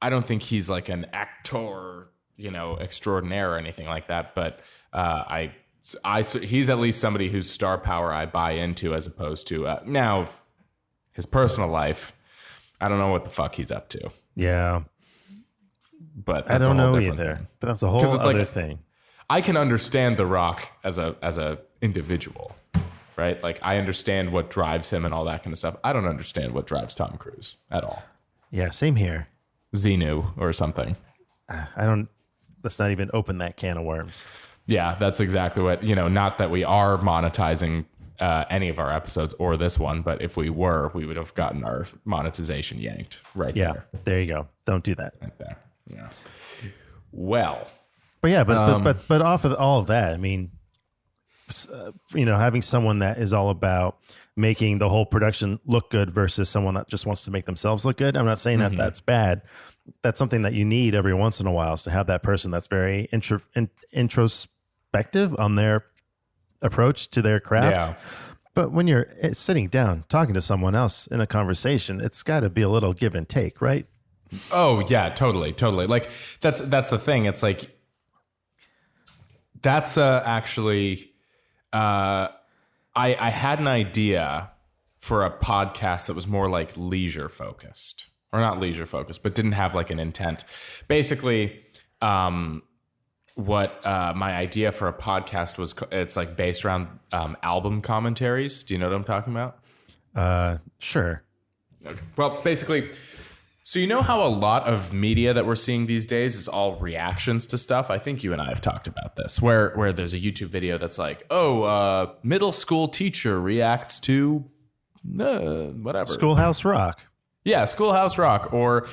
I don't think he's like an actor, extraordinaire or anything like that. But, he's at least somebody whose star power I buy into, as opposed to now his personal life. I don't know what the fuck he's up to. Yeah, but I don't know either. Thing. But that's a whole other thing. I can understand The Rock as a individual, right? Like I understand what drives him and all that kind of stuff. I don't understand what drives Tom Cruise at all. Yeah, same here. Xenu or something. Let's not even open that can of worms. Yeah, that's exactly what, not that we are monetizing any of our episodes or this one, but if we were, we would have gotten our monetization yanked right there. Yeah, there you go. Don't do that. Right there. Yeah. Well. But yeah, but off of all of that, I mean, having someone that is all about making the whole production look good versus someone that just wants to make themselves look good. I'm not saying that that's bad. That's something that you need every once in a while, is to have that person that's very introspective on their approach to their craft. Yeah. But when you're sitting down talking to someone else in a conversation, it's got to be a little give and take, right? Oh yeah, totally. Like that's the thing. It's like that's actually I had an idea for a podcast that was more like leisure focused, or not leisure focused, but didn't have like an intent. Basically, what my idea for a podcast was, it's like based around album commentaries. Do you know what I'm talking about? Sure. Okay. Well, basically, so you know how a lot of media that we're seeing these days is all reactions to stuff? I think you and I have talked about this, where there's a YouTube video that's like, middle school teacher reacts to whatever. Schoolhouse Rock. Yeah, Schoolhouse Rock, or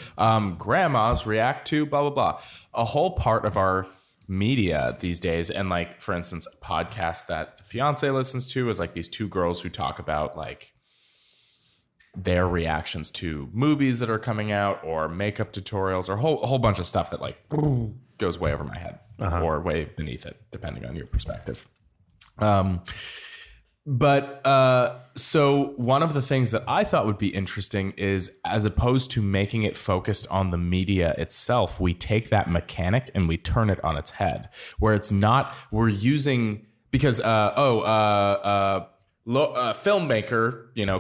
grandmas react to blah, blah, blah. A whole part of our media these days, and like, for instance, a podcast that the fiance listens to is like these two girls who talk about like their reactions to movies that are coming out, or makeup tutorials, or a whole bunch of stuff that like goes way over my head or way beneath it, depending on your perspective. So one of the things that I thought would be interesting is, as opposed to making it focused on the media itself, we take that mechanic and we turn it on its head, where it's not, we're using, because, filmmaker,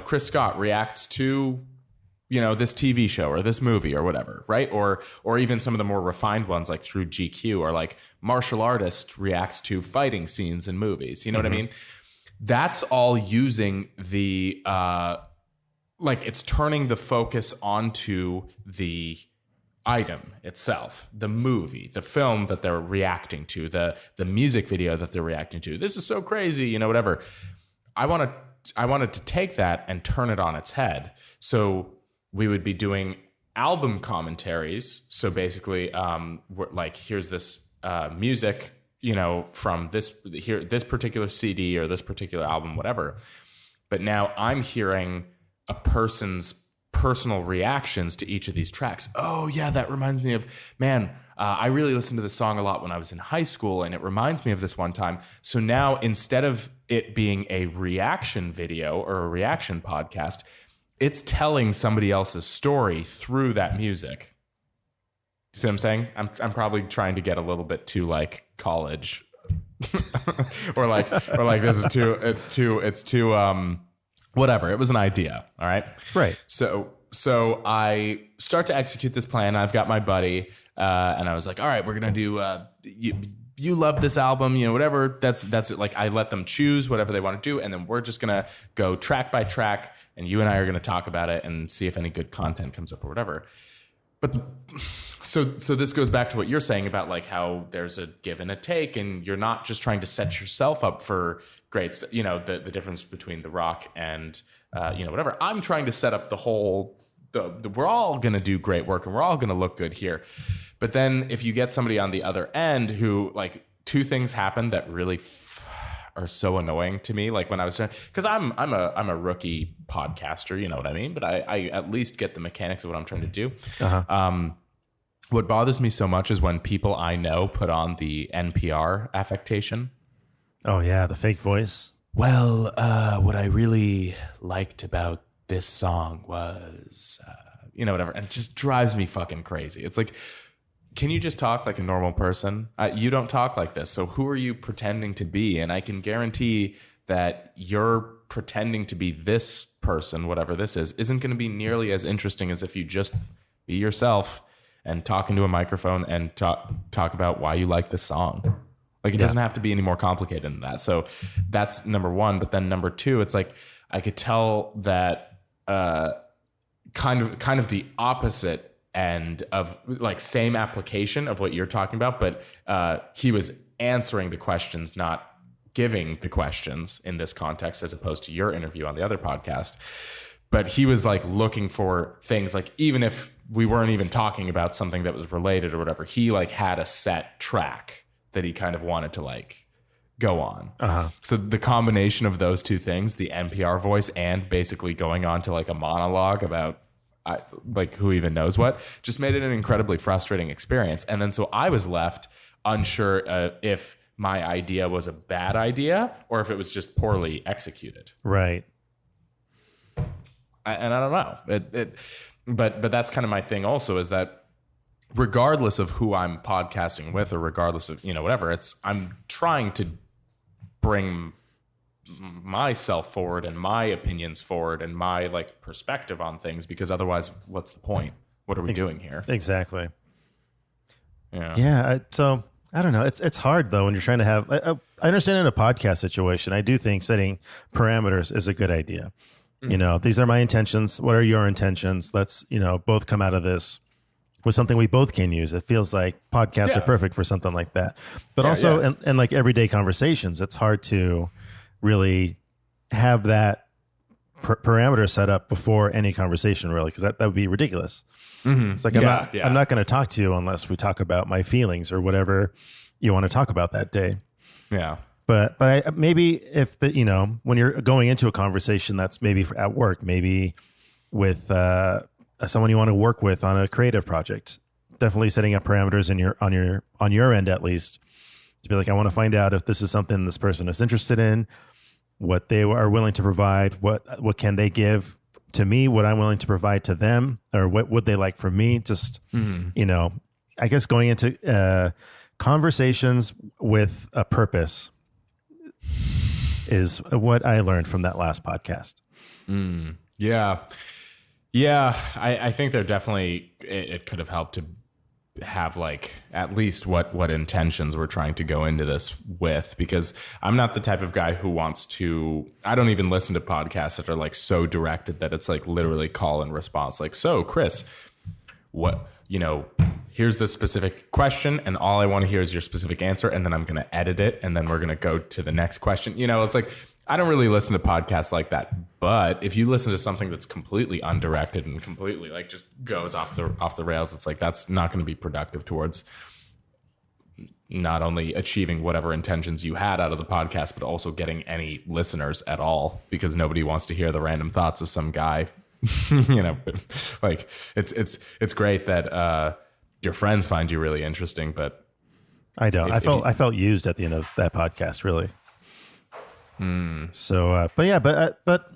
Chris Scott reacts to, this TV show or this movie or whatever, right? Or even some of the more refined ones, like through GQ, or like martial artist reacts to fighting scenes in movies. You know what I mean? That's all using the, it's turning the focus onto the item itself, the movie, the film that they're reacting to, the music video that they're reacting to. This is so crazy, whatever. I wanted to take that and turn it on its head. So we would be doing album commentaries. So basically, here's this music, from this particular CD or this particular album, whatever. But now I'm hearing a person's personal reactions to each of these tracks. Oh yeah, that reminds me of, man, I really listened to this song a lot when I was in high school, and it reminds me of this one time. So now, instead of it being a reaction video or a reaction podcast, it's telling somebody else's story through that music. See what I'm saying? I'm probably trying to get a little bit too like college, or like this is too whatever. It was an idea. All right. Right. So I start to execute this plan. I've got my buddy, and I was like, all right, we're gonna do. You love this album, whatever. That's it. Like, I let them choose whatever they want to do, and then we're just gonna go track by track, and you and I are gonna talk about it and see if any good content comes up or whatever. But so this goes back to what you're saying about like how there's a give and a take, and you're not just trying to set yourself up for great, the difference between The Rock and whatever. I'm trying to set up the whole. We're all gonna do great work, and we're all gonna look good here. But then if you get somebody on the other end who, like, two things happen that really are so annoying to me. Like when I was, because I'm a rookie podcaster, you know what I mean? But I at least get the mechanics of what I'm trying to do. What bothers me so much is when people I know put on the NPR affectation. Oh yeah, the fake voice. Well, what I really liked about this song was, whatever. And it just drives me fucking crazy. It's like, can you just talk like a normal person? You don't talk like this. So who are you pretending to be? And I can guarantee that you're pretending to be this person, whatever this is, isn't going to be nearly as interesting as if you just be yourself and talk into a microphone and talk about why you like this song. Like, it doesn't have to be any more complicated than that. So that's number one. But then number two, it's like, I could tell that kind of the opposite end of, like, same application of what you're talking about, but he was answering the questions, not giving the questions in this context, as opposed to your interview on the other podcast. But he was like looking for things, like, even if we weren't even talking about something that was related or whatever, he like had a set track that he kind of wanted to like go on. Uh-huh. So the combination of those two things, the NPR voice and basically going on to like a monologue about like who even knows what, just made it an incredibly frustrating experience. And then so I was left unsure if my idea was a bad idea or if it was just poorly executed. Right. And I don't know. But that's kind of my thing also, is that regardless of who I'm podcasting with or regardless of, whatever, I'm trying to bring myself forward and my opinions forward and my like perspective on things, because otherwise what's the point? What are we doing here? Exactly. Yeah. So I don't know. It's hard though when you're trying to have. I understand in a podcast situation. I do think setting parameters is a good idea. These are my intentions. What are your intentions? Let's both come out of this with something we both can use. It feels like podcasts are perfect for something like that. But also, in like everyday conversations, it's hard to really have that parameter set up before any conversation, really, because that would be ridiculous. Mm-hmm. It's like I'm not going to talk to you unless we talk about my feelings or whatever you want to talk about that day. Yeah. But maybe if when you're going into a conversation that's maybe at work, maybe with someone you want to work with on a creative project, definitely setting up parameters on your end, at least, to be like, I want to find out if this is something this person is interested in, what they are willing to provide, what can they give to me, what I'm willing to provide to them, or what would they like from me. Just, I guess going into conversations with a purpose is what I learned from that last podcast. Yeah. Yeah. I think there definitely, it could have helped to have like at least what intentions we're trying to go into this with, because I'm not the type of guy who wants to, I don't even listen to podcasts that are like so directed that it's like literally call and response. Like, so Chris, here's this specific question and all I want to hear is your specific answer. And then I'm going to edit it. And then we're going to go to the next question. It's like, I don't really listen to podcasts like that. But if you listen to something that's completely undirected and completely like just goes off the rails, it's like, that's not going to be productive towards not only achieving whatever intentions you had out of the podcast, but also getting any listeners at all, because nobody wants to hear the random thoughts of some guy. Like it's great that your friends find you really interesting, but I don't. I felt used at the end of that podcast, really. So, but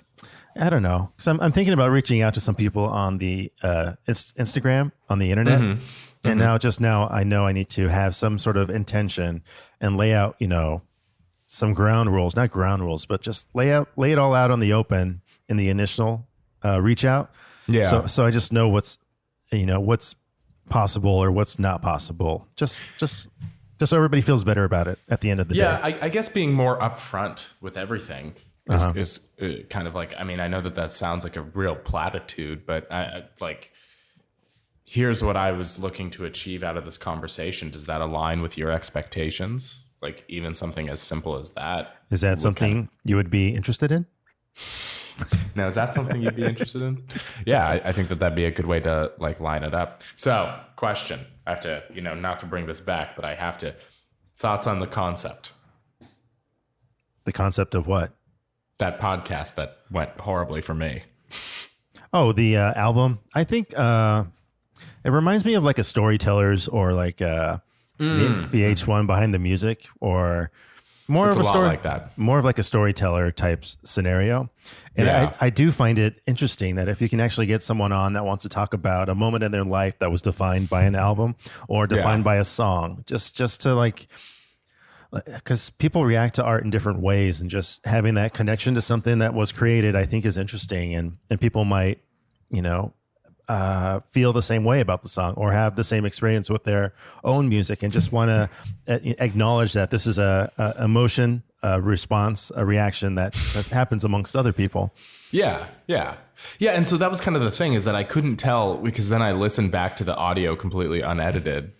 I don't know. So I'm thinking about reaching out to some people on the Instagram, on the internet. Mm-hmm. And now I know I need to have some sort of intention and lay out, some ground rules, not ground rules, but just lay it all out on the open in the initial reach out. Yeah. So I just know what's possible or what's not possible. Just so everybody feels better about it at the end of the day. Yeah, I guess being more upfront with everything is kind of like, I mean, I know that sounds like a real platitude, but here's what I was looking to achieve out of this conversation. Does that align with your expectations? Like even something as simple as that. Is that something you would be interested in? Now, is that something you'd be interested in? Yeah, I think that'd be a good way to like line it up. So, question. I have to, not to bring this back, but I have to. Thoughts on the concept? The concept of what? That podcast that went horribly for me. Oh, the album. I think it reminds me of like a Storytellers or like VH1 Behind the Music, or more of a story like that. More of like a storyteller type scenario. And yeah. I do find it interesting that if you can actually get someone on that wants to talk about a moment in their life that was defined by an album or defined by a song, just to like, because people react to art in different ways, and just having that connection to something that was created, I think is interesting. And people might, feel the same way about the song or have the same experience with their own music, and just want to acknowledge that this is a emotion, a response, a reaction that happens amongst other people. Yeah. And so that was kind of the thing, is that I couldn't tell, because then I listened back to the audio completely unedited,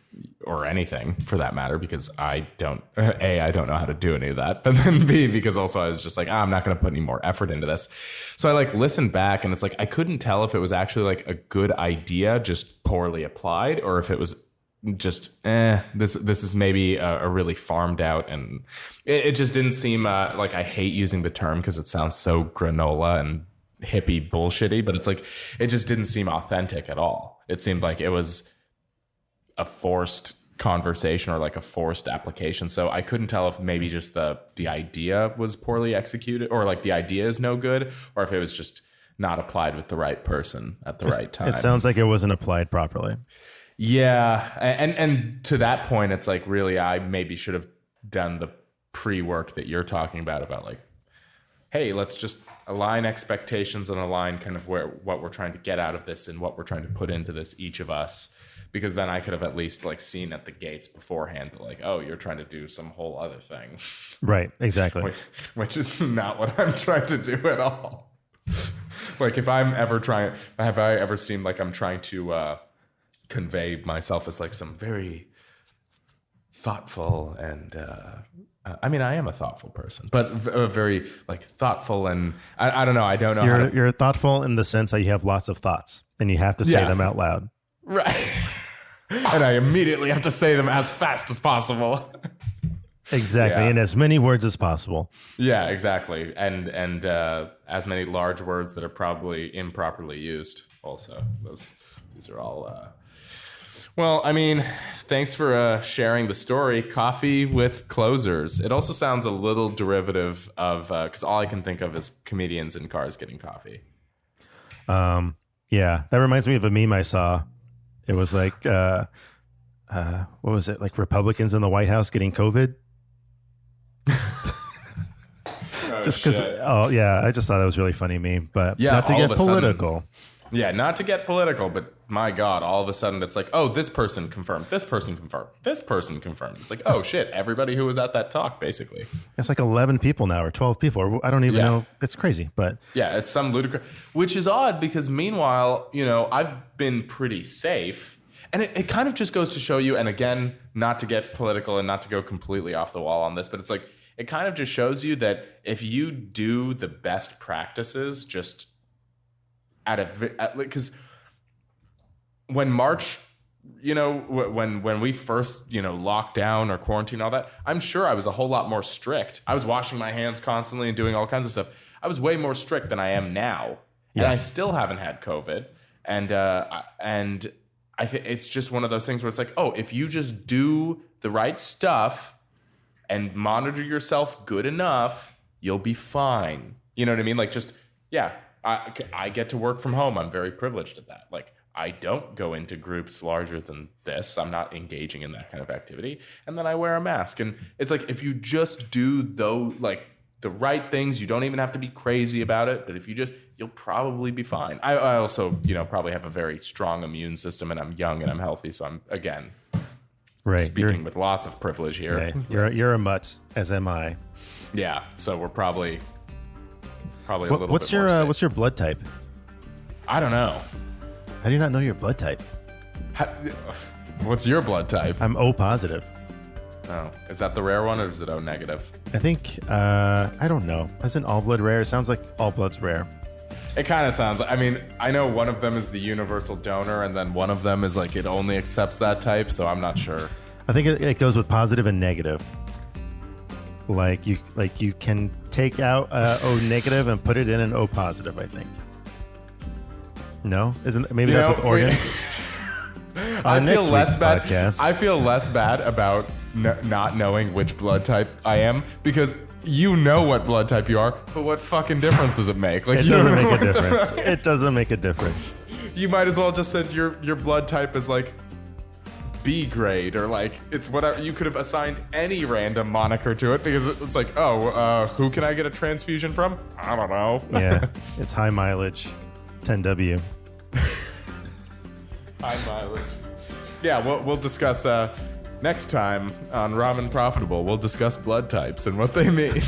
or anything for that matter, because I don't know how to do any of that, but then B, because also I was just like, I'm not going to put any more effort into this. So I like listened back, and it's like, I couldn't tell if it was actually like a good idea, just poorly applied, or if it was just this is maybe a really farmed out, and it just didn't seem like, I hate using the term because it sounds so granola and hippie bullshitty, but it's like it just didn't seem authentic at all. It seemed like it was a forced conversation or like a forced application. So I couldn't tell if maybe just the idea was poorly executed, or like the idea is no good, or if it was just not applied with the right person at the right time. It sounds like it wasn't applied properly. Yeah. And to that point, it's like, really, I maybe should have done the pre-work that you're talking about like, hey, let's just align expectations and align kind of what we're trying to get out of this and what we're trying to put into this, each of us. Because then I could have at least like seen at the gates beforehand that like, oh, you're trying to do some whole other thing. Right. Exactly. Which is not what I'm trying to do at all. Like, have I ever seemed like I'm trying to convey myself as like some very thoughtful and I mean, I am a thoughtful person, but very like thoughtful, and I don't know. I don't know. You're thoughtful in the sense that you have lots of thoughts and you have to say them out loud. Right. And I immediately have to say them as fast as possible. Exactly. Yeah. In as many words as possible. Yeah, exactly. And as many large words that are probably improperly used also. These are all... Well, I mean, thanks for sharing the story. Coffee with closers. It also sounds a little derivative of... because all I can think of is comedians in cars getting coffee. Yeah, that reminds me of a meme I saw. It was like, what was it? Like Republicans in the White House getting COVID? Just because, I just thought that was a really funny meme. But not to get political. Not to get political, but my God, all of a sudden it's like, oh, this person confirmed, this person confirmed, this person confirmed. It's like, oh shit, everybody who was at that talk, basically. It's like 11 people now, or 12 people, or I don't even know. It's crazy, but yeah, it's some ludicrous, which is odd because meanwhile, I've been pretty safe, and it kind of just goes to show you, and again, not to get political and not to go completely off the wall on this, but it's like, it kind of just shows you that if you do the best practices, just because when March, when we first, locked down or quarantine, all that, I'm sure I was a whole lot more strict. I was washing my hands constantly and doing all kinds of stuff. I was way more strict than I am now. Yeah. And I still haven't had COVID. And I think it's just one of those things where it's like, oh, if you just do the right stuff and monitor yourself good enough, you'll be fine. You know what I mean? Like, just, I get to work from home. I'm very privileged at that. Like, I don't go into groups larger than this. I'm not engaging in that kind of activity. And then I wear a mask. And it's like, if you just do the right things, you don't even have to be crazy about it. But if you'll probably be fine. I also, probably have a very strong immune system, and I'm young and I'm healthy. So I'm, again, speaking with lots of privilege here. Right. You're a mutt, as am I. Yeah. So we're probably a little bit more safe. What's your blood type? I don't know. How do you not know your blood type? What's your blood type? I'm O positive. Oh, is that the rare one, or is it O negative? I think, I don't know. Isn't all blood rare? It sounds like all blood's rare. It kind of sounds, I mean, I know one of them is the universal donor, and then one of them is like, it only accepts that type, so I'm not sure. I think it goes with positive and negative. Like you can take out O negative and put it in an O positive, I think. No? Maybe that's with organs? I feel less bad. I feel less bad about not knowing which blood type I am, because you know what blood type you are, but what fucking difference does it make? Like, it doesn't make a difference. It doesn't make a difference. You might as well just said your blood type is like B grade, or like it's whatever. You could have assigned any random moniker to it, because it's like, who can I get a transfusion from? I don't know. Yeah, it's high mileage, 10W. High mileage. Yeah, we'll discuss next time on Ramen Profitable. We'll discuss blood types and what they mean.